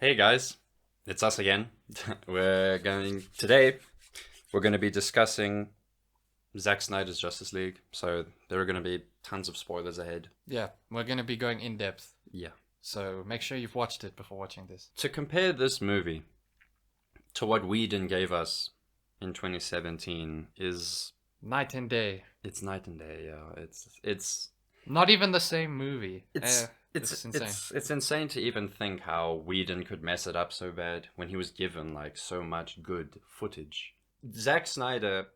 Hey guys, it's us again. Today we're going to be discussing Zack Snyder's Justice League. So there are going to be tons of spoilers ahead. Yeah, we're going to be going in depth. Yeah. So make sure you've watched it before watching this. To compare this movie to what Whedon gave us in 2017 is Night and day. it's night and day. Yeah, it's Not even the same movie. it's It's insane. it's insane to even think how Whedon could mess it up so bad when he was given like so much good footage. Zack Snyder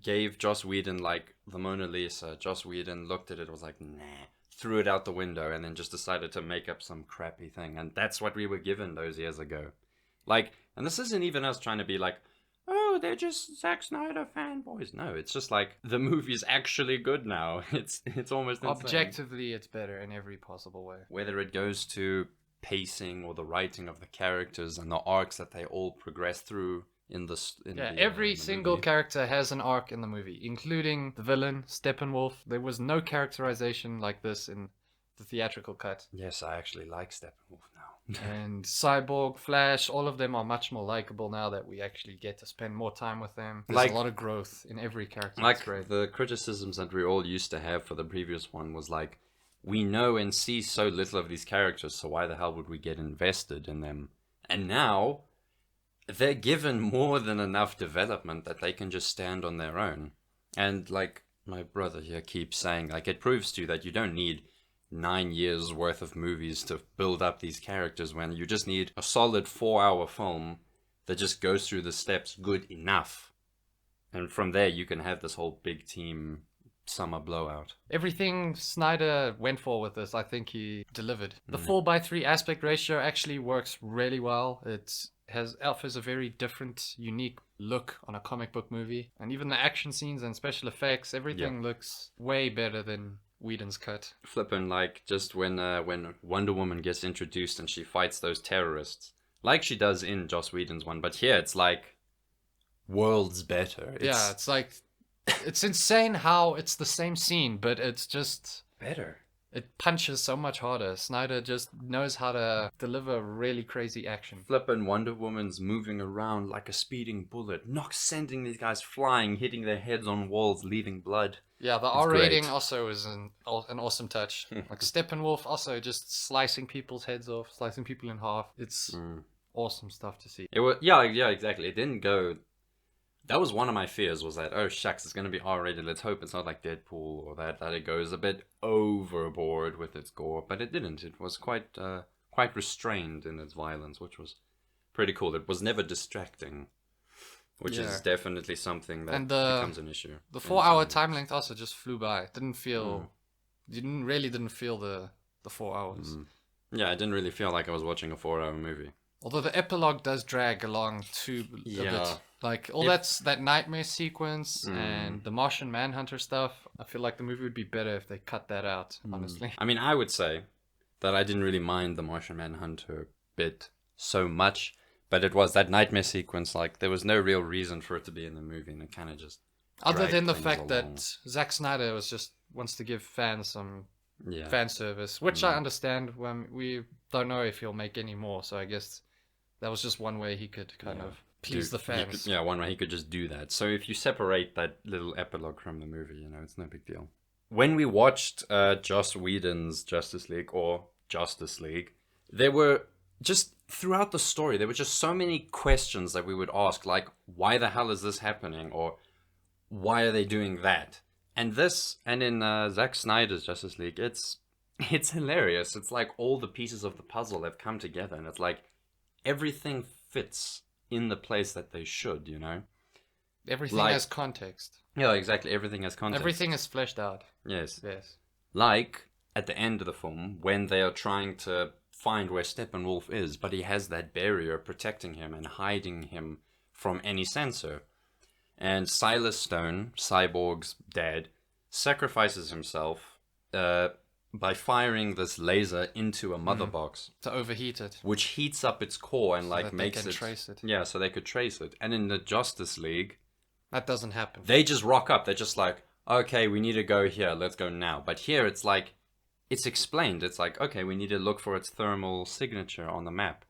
gave Joss Whedon like the Mona Lisa. Joss Whedon looked at it, was like, nah, threw it out the window, and then just decided to make up some crappy thing. And that's what we were given those years ago. Like, and this isn't even us trying to be like, oh, they're just Zack Snyder fanboys. No, it's just like the movie's actually good now. It's almost insane. Objectively, it's better in every possible way. Whether it goes to pacing or the writing of the characters and the arcs that they all progress through in Every the single movie. character has an arc in the movie, including the villain, Steppenwolf. There was no characterization like this in the theatrical cut. Yes, I actually like Steppenwolf now. And Cyborg, Flash, all of them are much more likable now that we actually get to spend more time with them. There's Like- a lot of growth in every character. Like It's great. the criticisms that we all used to have for the previous one was like, we know and see so little of these characters, so why the hell would we get invested in them? And now they're given more than enough development that they can just stand on their own. And like my brother here keeps saying, like, it proves to you that you don't need 9 years worth of movies to build up these characters when you just need a solid 4-hour film that just goes through the steps good enough. And from there, you can have this whole big team summer blowout. Everything Snyder went for with this, I think he delivered. The 4:3 aspect ratio actually works really well. It offers a very different, unique look on a comic book movie. And even the action scenes and special effects, everything looks way better than Whedon's cut. Flippin' like just when Wonder Woman gets introduced and she fights those terrorists, like she does in Joss Whedon's one, but here it's like worlds better. Yeah, it's like, it's insane how it's the same scene, but it's just, better. it punches so much harder. Snyder just knows how to deliver really crazy action. Flippin' Wonder Woman's moving around like a speeding bullet, sending these guys flying, hitting their heads on walls, leaving blood. Yeah, the It's R rating great. also is an awesome touch. Like Steppenwolf also just slicing people's heads off, slicing people in half. It's awesome stuff to see. It was yeah, exactly. It didn't go. That was one of my fears, was that, oh shucks, it's gonna be R-rated. Let's hope it's not like Deadpool or that it goes a bit overboard with its gore. But it didn't. It was quite restrained in its violence, which was pretty cool. It was never distracting, which is definitely something that And becomes an issue. The in 4-hour some time length also just flew by. Didn't feel, didn't feel the 4 hours. Yeah, I didn't really feel like I was watching a 4-hour movie. Although the epilogue does drag along too a Yeah. bit. Like all that nightmare sequence and the Martian Manhunter stuff, I feel like the movie would be better if they cut that out, honestly. I mean, I would say that I didn't really mind the Martian Manhunter bit so much, but it was that nightmare sequence, like, there was no real reason for it to be in the movie, and it kind of just Other dragged than the things fact along. that Zack Snyder wants to give fans some Yeah. fan service, which I understand. When we don't know if he'll make any more, so I guess that was just one way he could kind of please the fans. One way he could just do that. So if you separate that little epilogue from the movie, it's no big deal. When we watched Joss Whedon's Justice League, or Justice League, there were just, throughout the story, there were just so many questions that we would ask, like, why the hell is this happening? Or why are they doing that? And in Zack Snyder's Justice League, it's hilarious. It's like all the pieces of the puzzle have come together, and it's like everything fits in the place that they should, Everything Like- has context. Yeah, exactly. Everything has context. Everything is fleshed out. Yes. Yes. Like at the end of the film, when they are trying to find where Steppenwolf is, but he has that barrier protecting him and hiding him from any censor. And Silas Stone, Cyborg's dad, sacrifices himself by firing this laser into a mother box, To overheat it. which heats up its core and So like that they makes can it. trace it. Yeah, so they could trace it. And in the Justice League, That doesn't happen. they just rock up. They're just like, okay, we need to go here. Let's go now. But here it's like, it's explained. It's like, okay, we need to look for its thermal signature on the map.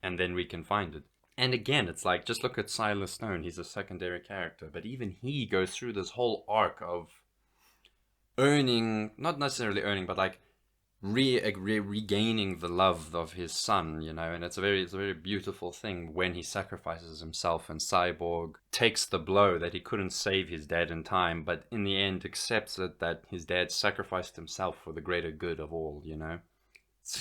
and then we can find it. And again, it's like, just look at Silas Stone. He's a secondary character, but even he goes through this whole arc of earning, not necessarily earning, but like regaining the love of his son, you know. And it's a very beautiful thing when he sacrifices himself, and Cyborg takes the blow that he couldn't save his dad in time, but in the end accepts it that his dad sacrificed himself for the greater good of all, you know.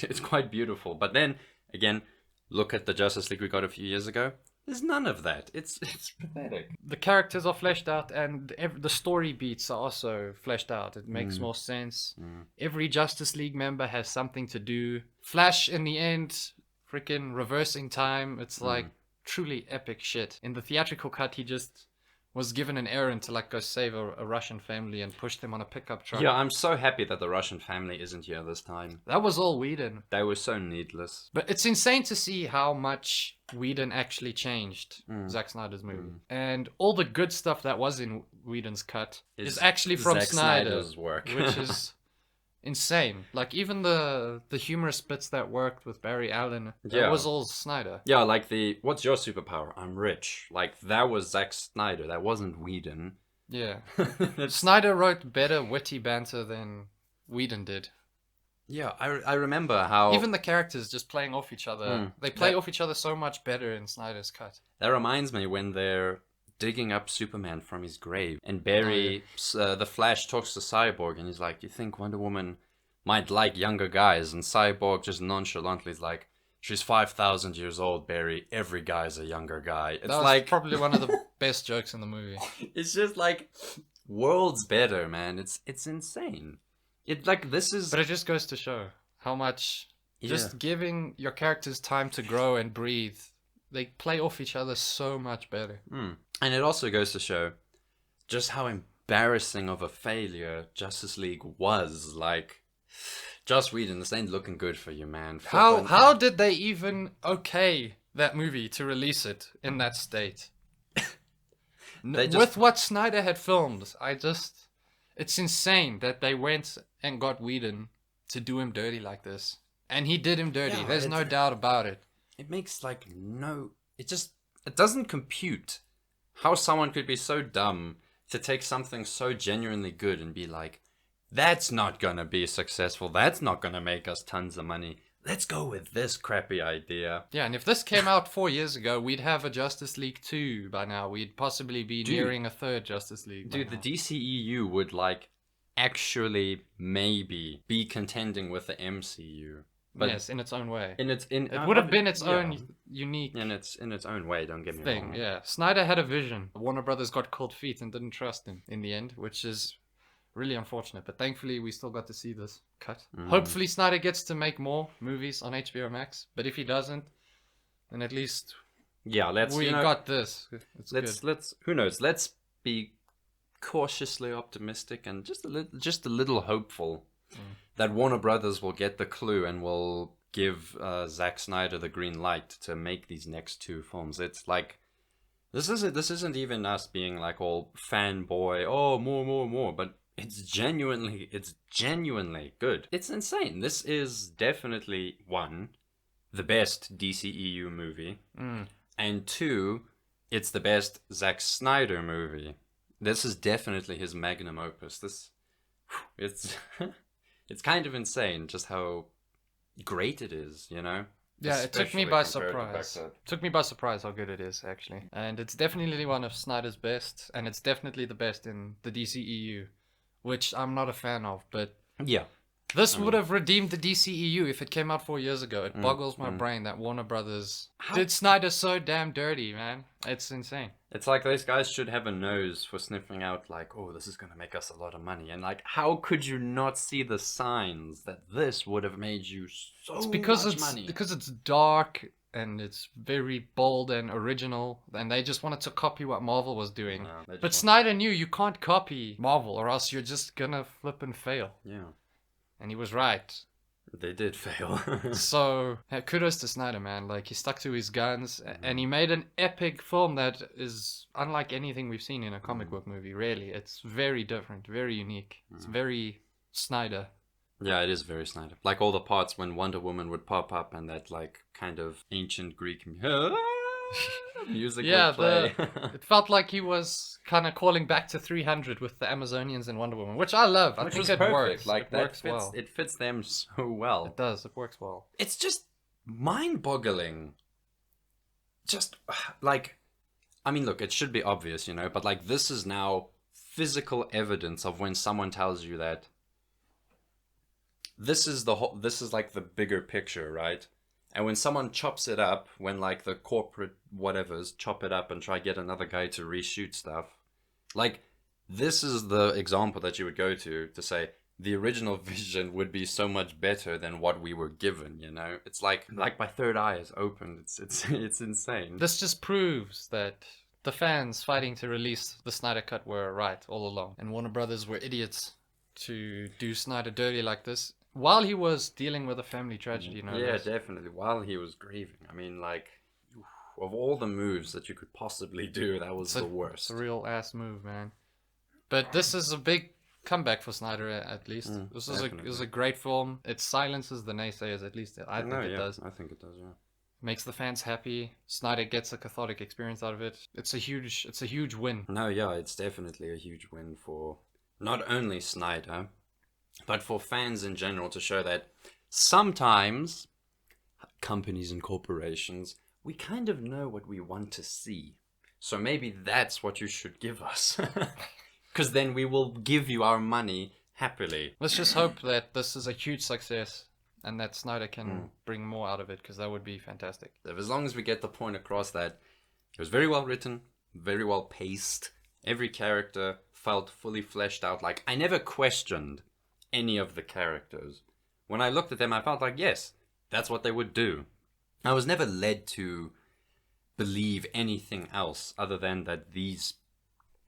It's quite beautiful. But then again, look at the Justice League we got a few years ago. There's none of that. It's pathetic. The characters are fleshed out, and the story beats are also fleshed out. It makes more sense. Every Justice League member has something to do. Flash, in the end, freaking reversing time. It's like truly epic shit. In the theatrical cut, he just was given an errand to like go save a Russian family and push them on a pickup truck. Yeah, I'm so happy that the Russian family isn't here this time. That was all Whedon. They were so needless. But it's insane to see how much Whedon actually changed Zack Snyder's movie. And all the good stuff that was in Whedon's cut is actually from Zack Snyder's work. Which is insane. Like, even the humorous bits that worked with Barry Allen, that was all Snyder. Yeah, like what's your superpower? I'm rich. Like, that was Zack Snyder. That wasn't Whedon. Yeah. Snyder wrote better witty banter than Whedon did. Yeah, I remember how... Even the characters just playing off each other. They play off each other so much better in Snyder's cut. That reminds me when they're digging up Superman from his grave, and Barry, the Flash, talks to Cyborg, and he's like, "You think Wonder Woman might like younger guys?" And Cyborg just nonchalantly is like, "She's 5,000 years old, Barry. Every guy's a younger guy." It's that was like probably one of the best jokes in the movie. It's just like worlds better, man. It's insane. It like this is. But it just goes to show how much just giving your characters time to grow and breathe. They play off each other so much better. And it also goes to show just how embarrassing of a failure Justice League was. Like, Joss Whedon, this ain't looking good for you, man. How did they even okay that movie to release it in that state? With what Snyder had filmed, it's insane that they went and got Whedon to do him dirty like this. And he did him dirty. Yeah, There's no doubt about it. It makes like it doesn't compute how someone could be so dumb to take something so genuinely good and be like, that's not gonna be successful, that's not gonna make us tons of money, let's go with this crappy idea. Yeah, and if this came out 4 years ago, we'd have a Justice League 2 by now. We'd possibly be nearing a third Justice League. Dude, the DCEU would like actually maybe be contending with the MCU. But yes, in its own way. It would have been its own unique in its own way, don't get me thing. wrong. Yeah, Snyder had a vision. Warner Brothers got cold feet and didn't trust him in the end, which is really unfortunate. But thankfully, we still got to see this cut. Hopefully, Snyder gets to make more movies on HBO Max. But if he doesn't, then at least we got this. Let's who knows? Let's be cautiously optimistic and just a little hopeful that Warner Brothers will get the clue and will give Zack Snyder the green light to make these next two films. It's like this isn't even us being like all fanboy, oh more, but it's genuinely good. It's insane. This is definitely the best DCEU movie, and 2, it's the best Zack Snyder movie. This is definitely his magnum opus. It's kind of insane just how great it is, you know? Yeah, it took me by surprise. Took me by surprise how good it is, actually. And it's definitely one of Snyder's best, and it's definitely the best in the DCEU, which I'm not a fan of, but yeah. This would have redeemed the DCEU if it came out 4 years ago. It boggles my brain that Warner Brothers did Snyder so damn dirty, man. It's insane. It's like those guys should have a nose for sniffing out like, oh, this is going to make us a lot of money. And like, how could you not see the signs that this would have made you so much money? Because it's dark and it's very bold and original. And they just wanted to copy what Marvel was doing. But Snyder knew you can't copy Marvel or else you're just going to flip and fail. Yeah. And he was right. They did fail. So, kudos to Snyder, man. Like, he stuck to his guns, and he made an epic film that is unlike anything we've seen in a comic book movie, really. It's very different, very unique. It's very Snyder. Yeah, it is very Snyder. Like all the parts when Wonder Woman would pop up and that like kind of ancient Greek music would Yeah, play. it felt like he was kind of calling back to 300 with the Amazonians and Wonder Woman, which I love. I Which think was it perfect. works. Like It that works fits. well. It fits them so well. It does. It works well. It's just mind-boggling. Just like, I mean, look, it should be obvious, you know, but like this is now physical evidence of when someone tells you that this is the whole, this is like the bigger picture, right? And when someone chops it up, when like the corporate whatevers chop it up and try get another guy to reshoot stuff, like this is the example that you would go to say the original vision would be so much better than what we were given, you know? It's like my third eye is open. It's insane. This just proves that the fans fighting to release the Snyder Cut were right all along, and Warner Brothers were idiots to do Snyder dirty like this while he was dealing with a family tragedy. No Yeah, less. definitely. While he was grieving. I mean, like, of all the moves that you could possibly do, that was the worst. It's a real ass move, man. But this is a big comeback for Snyder, at least. This is a great film. It silences the naysayers, at least I think it does. I think it does, yeah. Makes the fans happy. Snyder gets a cathartic experience out of it. It's a huge win. No, yeah, it's definitely a huge win for not only Snyder, but for fans in general, to show that sometimes companies and corporations, we kind of know what we want to see. So maybe that's what you should give us. Because then we will give you our money happily. Let's just hope that this is a huge success and that Snyder can bring more out of it, because that would be fantastic. As long as we get the point across that it was very well written, very well paced, every character felt fully fleshed out. Like, I never questioned any of the characters. When I looked at them, I felt like, yes, that's what they would do. I was never led to believe anything else other than that these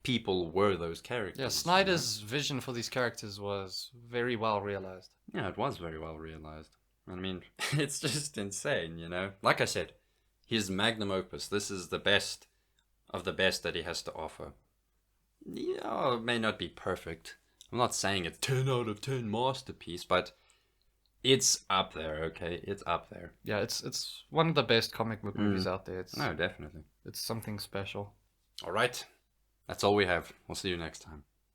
people were those characters. Yeah, Snyder's vision for these characters was very well realized. Yeah, it was very well realized. I mean, it's just insane, you know? Like I said, his magnum opus, this is the best of the best that he has to offer. Yeah, it may not be perfect. I'm not saying it's 10 out of 10 masterpiece, but it's up there, okay? It's up there. Yeah, it's one of the best comic book movies out there. No, definitely. It's something special. All right. That's all we have. We'll see you next time.